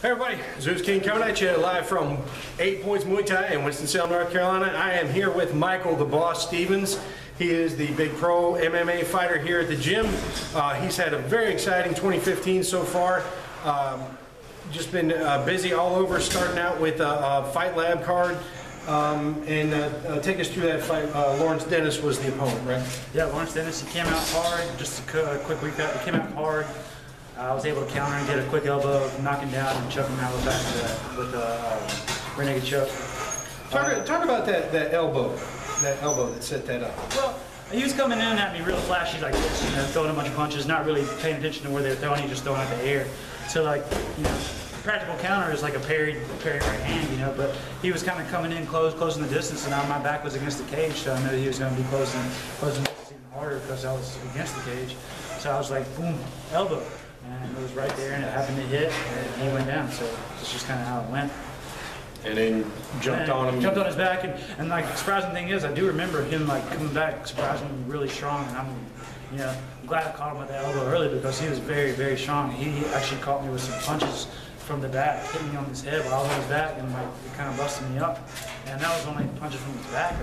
Hey everybody, Zeus King coming at you live from 8 Points Muay Thai in Winston-Salem, North Carolina. I am here with Michael the Boss Stevens. He is the big pro MMA fighter here at the gym. He's had a very exciting 2015 so far. Just been busy all over, starting out with a Fight Lab card. Take us through that fight. Lawrence Dennis was the opponent, right? Yeah, Lawrence Dennis, he came out hard. Just a quick recap, he came out hard. I was able to counter and get a quick elbow, knock him down, and choke him out with a rear naked choke. Talk about that elbow that set that up. Well, he was coming in at me real flashy like this, you know, throwing a bunch of punches, not really paying attention to where they're throwing, just throwing at the air. So like, you know, practical counter is like a parry right hand, you know, but he was kind of coming in closing the distance, and now my back was against the cage, so I knew he was going to be closing the distance even harder because I was against the cage. So I was like, boom, elbow. And it was right there, and it happened to hit, and he went down. So that's just kind of how it went. And then jumped on him. Jumped on his back, and like the surprising thing is, I do remember him like coming back surprisingly really strong, and I'm glad I caught him at the elbow early because he was very, very strong. He actually caught me with some punches from the back, hitting me on his head while I was on his back, and like it kind of busted me up. And that was only punches from his back.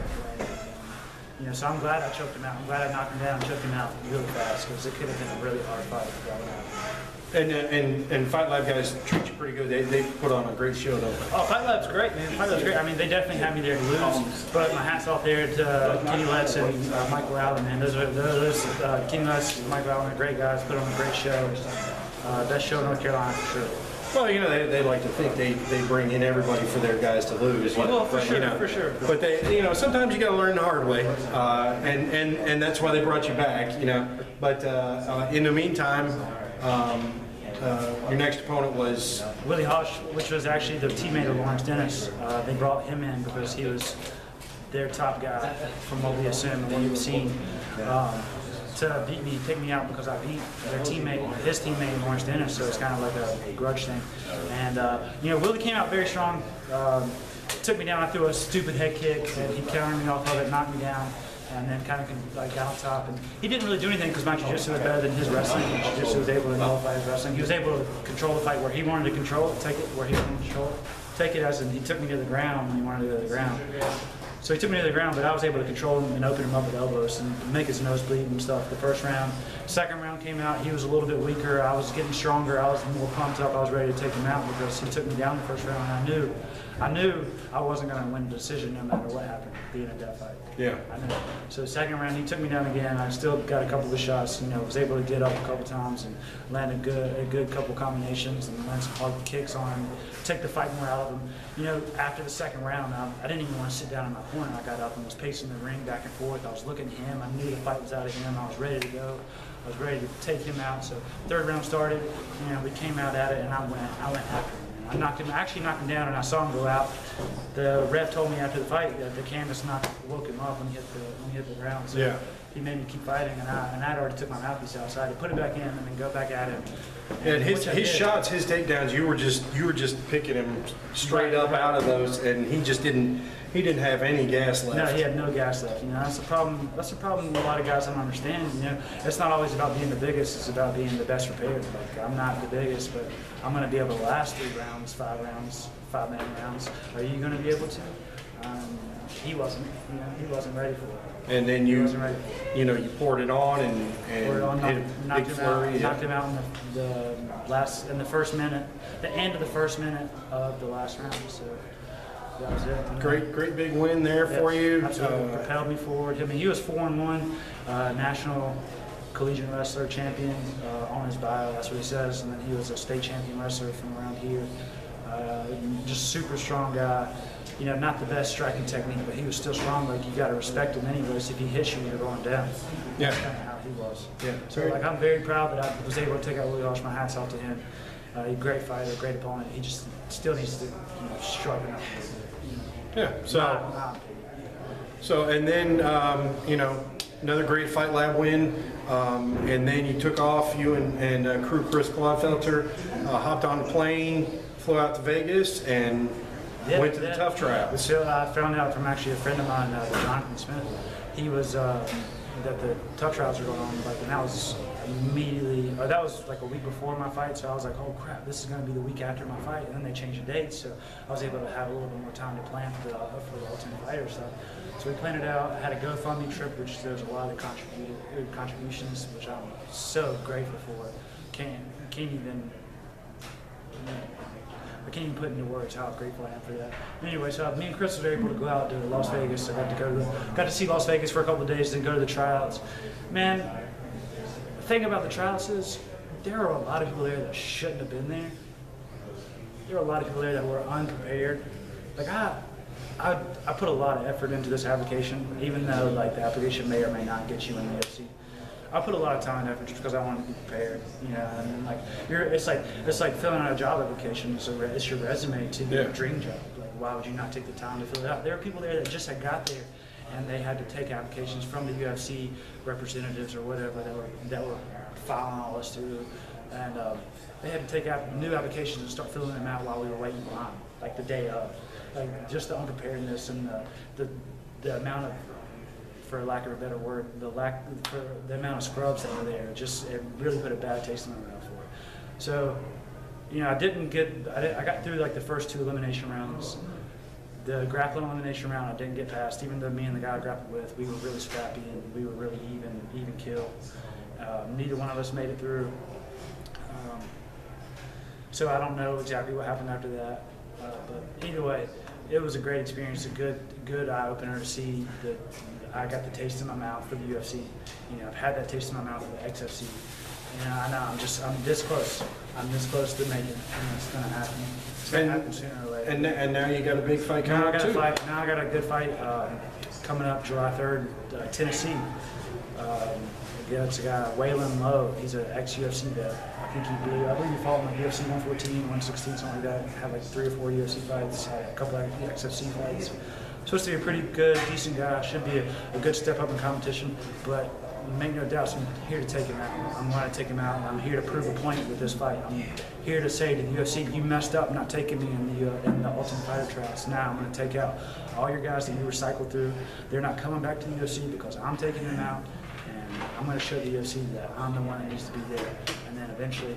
You know, so I'm glad I choked him out. I'm glad I knocked him down and choked him out really fast because it could have been a really hard fight if that would happen. And Fight Lab guys treat you pretty good. They put on a great show, don't they? Oh, Fight Lab's great, man. Fight Lab's great. I mean, they definitely had me there to lose, but my hat's off there to Kenny Letts and Michael Allen, man. Kenny Letts and Michael Allen are great guys. Put on a great show. Best show in North Carolina for sure. Well, you know, they like to think they bring in everybody for their guys to lose. Well, for sure, you know, for sure. But they, you know, sometimes you got to learn the hard way, and that's why they brought you back. You know, but in the meantime, your next opponent was Willie Hosch, which was actually the teammate of Lawrence Dennis. They brought him in because he was their top guy from what we assumed and you've seen. To beat me, take me out because I beat their teammate, his teammate Lawrence Dennis, so it's kind of like a grudge thing. And you know, Willie came out very strong. Took me down. I threw a stupid head kick, and he countered me off of it, knocked me down, and then kind of like got on top. And he didn't really do anything because my jiu-jitsu was better than his wrestling. Jiu-jitsu was able to nullify his wrestling. He was able to control the fight where he wanted to control it, take it where he wanted to control it, take it as in he took me to the ground when he wanted to go to the ground. So he took me to the ground, but I was able to control him and open him up with elbows and make his nose bleed and stuff the first round. Second round came out, he was a little bit weaker. I was getting stronger. I was more pumped up. I was ready to take him out because he took me down the first round, and I knew I wasn't going to win the decision no matter what happened, being a death fight. Yeah. I knew. So the second round, he took me down again. I still got a couple of shots, you know, was able to get up a couple times and land a good couple combinations and land some hard kicks on him, take the fight more out of him. You know, after the second round, I didn't even want to sit down in my corner. I got up and was pacing the ring back and forth. I was looking at him. I knew the fight was out of him. I was ready to go. I was ready to take him out. So third round started, you know, we came out at it, and I went after him. I actually knocked him down, and I saw him go out. The ref told me after the fight that the canvas woke him up when he hit the ground. So yeah. He made me keep fighting, and I'd already took my mouthpiece out, so I had to put it back in and then go back at him. And his shots, his takedowns, you were just picking him straight up out of those, and he didn't have any gas left. No, he had no gas left. You know, that's the problem. That's the problem. A lot of guys don't understand. You know, it's not always about being the biggest. It's about being the best prepared. Like, I'm not the biggest, but I'm going to be able to last 3 rounds, 5 rounds, 5-man rounds. Are you going to be able to? He wasn't. You know, he wasn't ready for it. And then you poured it on and knocked him out in the first minute, the end of the first minute of the last round. So that was it. Great big win there for you. Absolutely. Propelled me forward. I mean, he was 4-1, national collegiate wrestler champion on his bio. That's what he says. And then he was a state champion wrestler from around here. Just super strong guy. You know, not the best striking technique, but he was still strong. Like, you got to respect him anyways. If he hits you, you're going down. Yeah. That's kind of how he was. Yeah. So, like, I'm very proud that I was able to take out Willie Hosch. My hat's off to him. He's a great fighter, great opponent. He just still needs to, sharpen up. Yeah. So and then another great Fight Lab win, and then you took off. You and Kru Chris Coldfelter hopped on the plane, flew out to Vegas, and went to the TUF Tryouts. So I found out from actually a friend of mine, Jonathan Smith. He was that the TUF Tryouts were going on, and that was immediately, or that was like a week before my fight, so I was like, oh crap, this is going to be the week after my fight, and then they changed the date, so I was able to have a little bit more time to plan for the Ultimate Fighter stuff. So we planned it out. I had a GoFundMe trip, which there's a lot of contributions, which I'm so grateful for. I can't even put into words how grateful I am for that. Anyway, so me and Chris were able to go out to Las Vegas. I got to see Las Vegas for a couple of days, then go to the tryouts. Man, the thing about the tryouts is there are a lot of people there that shouldn't have been there. There are a lot of people there that were unprepared. Like I put a lot of effort into this application, even though like the application may or may not get you in the UFC. I put a lot of time and effort just because I wanted to be prepared, you know. And like it's like filling out a job application. So it's your resume to your dream job. Like, why would you not take the time to fill it out? There are people there that just had got there, and they had to take applications from the UFC representatives or whatever that were filing all this through, and they had to take new applications and start filling them out while we were waiting in line, like the day of. Like just the unpreparedness and the amount of, for lack of a better word, the amount of scrubs that were there, it really put a bad taste in my mouth for it. So, you know, I got through like the first 2 elimination rounds. The grappling elimination round I didn't get past, even though me and the guy I grappled with, we were really scrappy and we were really even kill. Neither one of us made it through. So I don't know exactly what happened after that. But either way, it was a great experience, a good eye-opener to see that I got the taste in my mouth for the UFC. You know, I've had that taste in my mouth for the XFC. You know, I know I'm this close. I'm this close to making it. And it's going to happen. It's going to happen sooner or later. And now you got a big fight coming up too. Now I got a good fight coming up July 3rd, Tennessee. Yeah, it's a guy, Waylon Lowe. He's an ex-UFC vet. I believe he fought in like UFC 114, 116, something like that. Had like 3 or 4 UFC fights, had a couple of XFC fights. Supposed to be a pretty good, decent guy. Should be a good step up in competition. But make no doubts, I'm here to take him out. I'm going to take him out, and I'm here to prove a point with this fight. I'm here to say to the UFC, you messed up not taking me in the Ultimate Fighter trials. Now I'm going to take out all your guys that you recycled through. They're not coming back to the UFC because I'm taking them out. I'm going to show the UFC that I'm the one that needs to be there, and then eventually,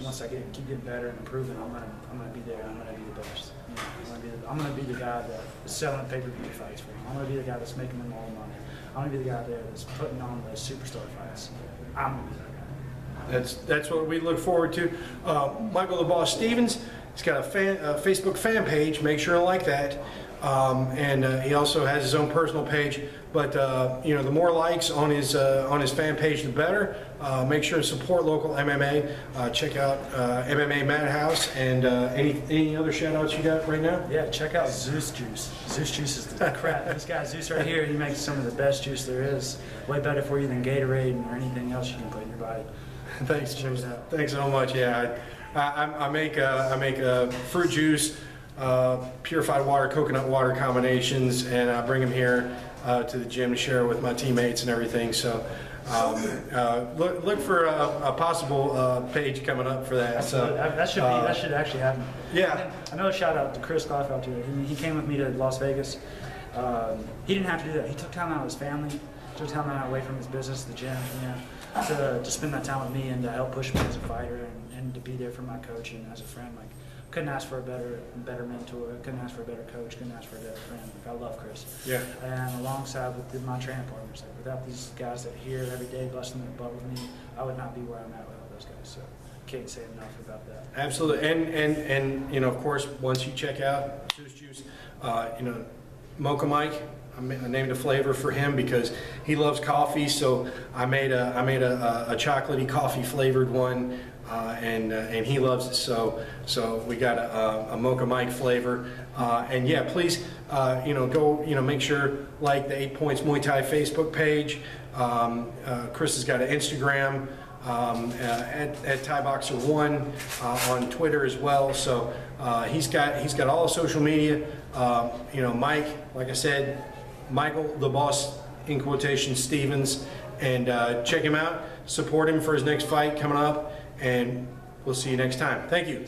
once I keep getting better and improving, I'm going to be there. And I'm going to be the best. You know, I'm going to be the guy that is selling pay-per-view fights for them. I'm going to be the guy that's making them all the money. I'm going to be the guy there that's putting on those superstar fights. I'm going to be that guy. That's what we look forward to. Michael the Boss Stevens, he's got a Facebook fan page. Make sure to like that. And he also has his own personal page, but you know, the more likes on his fan page, the better. Make sure to support local MMA. Check out MMA Madhouse, and any other shout outs you got right now? Yeah, check out Zeus Juice. Zeus Juice is the crap. This guy Zeus right here, he makes some of the best juice there is. Way better for you than Gatorade or anything else you can put in your body. Thanks, Zeus. Thanks so much. Yeah, I make fruit juice. Purified water, coconut water combinations, and I bring them here to the gym to share with my teammates and everything. So look for a possible page coming up for that. So that should actually happen. Yeah. Another shout out to Chris Coldfelter. He came with me to Las Vegas. He didn't have to do that. He took time out of his family, took time out away from his business, the gym, you know, to spend that time with me and to help push me as a fighter and to be there for my coach and as a friend. Like, couldn't ask for a better mentor. Couldn't ask for a better coach. Couldn't ask for a better friend. Like, I love Chris. Yeah. And alongside with my training partners, like, without these guys that are here every day busting their butt with me, I would not be where I'm at without those guys. So can't say enough about that. Absolutely. And you know, of course, once you check out Zeus Juice, you know, Mocha Mike. I named a flavor for him because he loves coffee. So I made a chocolatey coffee flavored one. And he loves it, so we got a Mocha Mike flavor, and yeah, please you know, go, you know, make sure like the 8 Points Muay Thai Facebook page. Chris has got an Instagram at ThaiBoxer1 on Twitter as well. So he's got all the social media. You know, Mike, like I said, Michael the Boss in quotation Stevens, and check him out, support him for his next fight coming up. And we'll see you next time. Thank you.